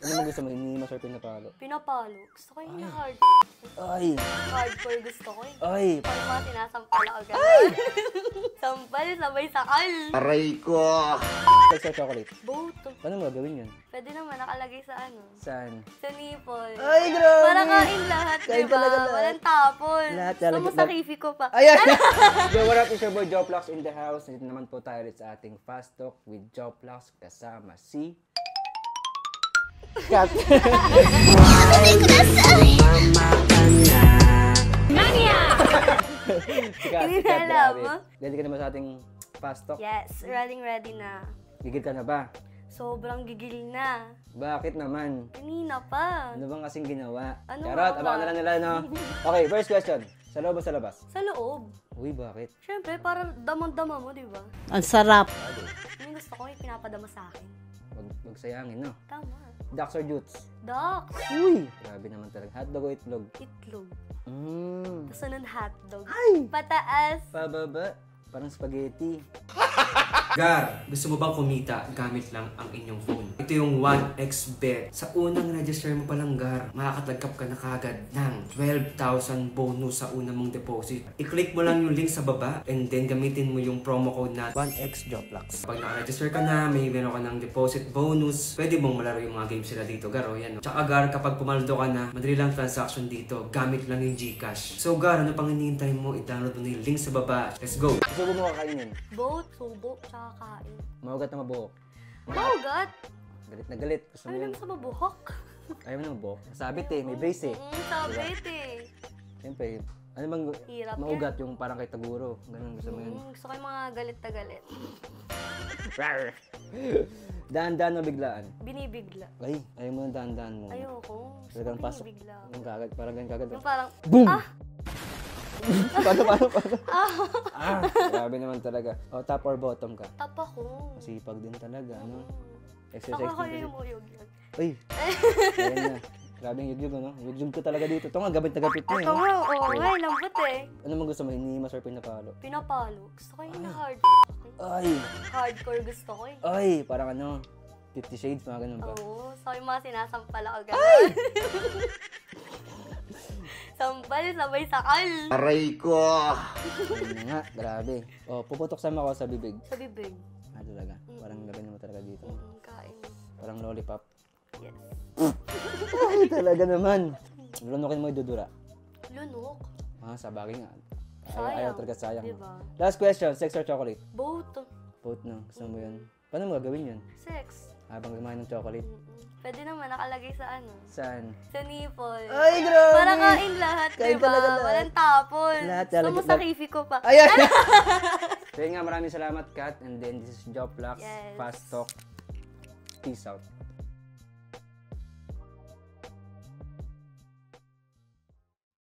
Ano mo gusto mo? Hinihimas or pinapalo? Pinapalo. Gusto ko yung hard. Ay! Hardcore gusto ko eh. Ay! Pag mga sinasampal ako gano'n. Sampal, sabay sakal. Aray ko! Sex or chocolate? Both. Paano mo gagawin yun? Pwede naman nakalagay sa ano. Saan? Sa nipple. Ay, grabe! Para kain lahat, Kain diba? talaga lahat. Walang tapon. Lahat Gusto talaga. mo sakifi ko pa. Ayan! Yo, what up? It's your boy Joplox in the house. Dito naman po tayo ulit sa ating Fast Talk with Joplox kasama si... Kat! Si Kat, Hindi si Kat, na alam, grabe. ha? Ready ka na ba sa ating Fast Talk? Yes, ready na. Gigil ka na ba? Sobrang gigil na. Bakit naman? Kanina pa. Ano bang kasing ginawa? Ano Charot, nga abangan ba? na lang nila, no? Okay, first question. Sa loob o sa labas? Sa loob. Uy, bakit? Siyempre, para damang-dama mo, di ba? Ang sarap. Yung gusto ko, yung pinapadama sa akin. Wag sayangin, no? Tama. Ducks or Jutes? Ducks. Uy! Grabe naman talaga. Hotdog o itlog? Itlog. Mmm. Tapos nun hotdog. Ay! Pataas. Pababa. Parang spaghetti. Gar, gusto mo bang kumita gamit lang ang inyong phone? Ito yung 1xBet. Sa unang register mo palang, Gar, makakatagkap ka na kagad ng 12,000 bonus sa unang mong deposit. I-click mo lang yung link sa baba and then gamitin mo yung promo code na 1xJoplox. pag naka-register ka na, may meron ka ng deposit bonus, pwede mong malaro yung mga games sila dito, Gar. O yan. Tsaka, Gar, kapag pumaldo ka na, madali lang transaction dito. Gamit lang yung GCash. So, Gar, ano pang hinihintay mo? I-download mo na yung link sa baba. Let's go! Gusto mo kakainin? Boat, subo, tsaka kain. Maugat na mabuhok. Maugat. Galit na galit. Gusto mo Ayaw yun? lang sa mabuhok. Ayaw mo na mabuhok? Sabit eh. May brace eh. Sabit eh. Siyempre, ano bang Hirap maugat yung parang kay Taguro? Ganun gusto mo yun. Gusto ko yung mga galit na galit. Daan-daan o biglaan? Binibigla. Ay, ayaw mo na daan-daan mo. Ayoko. Gusto Talagang ko pasok. binibigla. Yung kagad, parang ganun kagad. Yung parang, Boom! Paano? Grabe naman talaga. O, top or bottom ka? tap ako. Masipag din talaga, ano? Saka Exercise kayo din yung uyog yan. Ay, ayan na. Grabe yung yugyug, ano? Yugyug ko talaga dito. Ito nga, gabit na gabit mo, eh. Ito no? nga, oo nga, lambot eh. Ano mo gusto mo? Hinihimas or pinapalo? Pinapalo. Gusto ko yung hard. Ay! Hardcore gusto ko eh. Ay! Parang ano? 50 Shades, mga ganun ba? Oo, so yung mga sinasampal ako gano'n. Sampal, sabay sakal. Aray ko! Ayun na nga, grabe. O, puputok sama ko sa bibig. Sa bibig. Ah, talaga. Parang gagawin mo talaga dito. Kain. Parang lollipop. Yes. Ay, talaga naman. Lunukin mo yung dudura. Lunok. Ah, sa bagay nga. Sayang. Ayaw talaga sayang. Diba? Last question, sex or chocolate? Both. Both no. Gusto mo yun? Paano mo gagawin yun? Sex. Habang kumain ng chocolate? Pwede naman nakalagay sa ano. Saan? Sa nipple. Ay, grabe! Para kain lahat, Kain diba? talaga lahat. Walang tapon. Lahat Gusto talaga. mo sakifi ko pa. Ayan! So yun nga, maraming salamat, Kat. And then this is Joplox. Yes. Fast Talk. Peace out.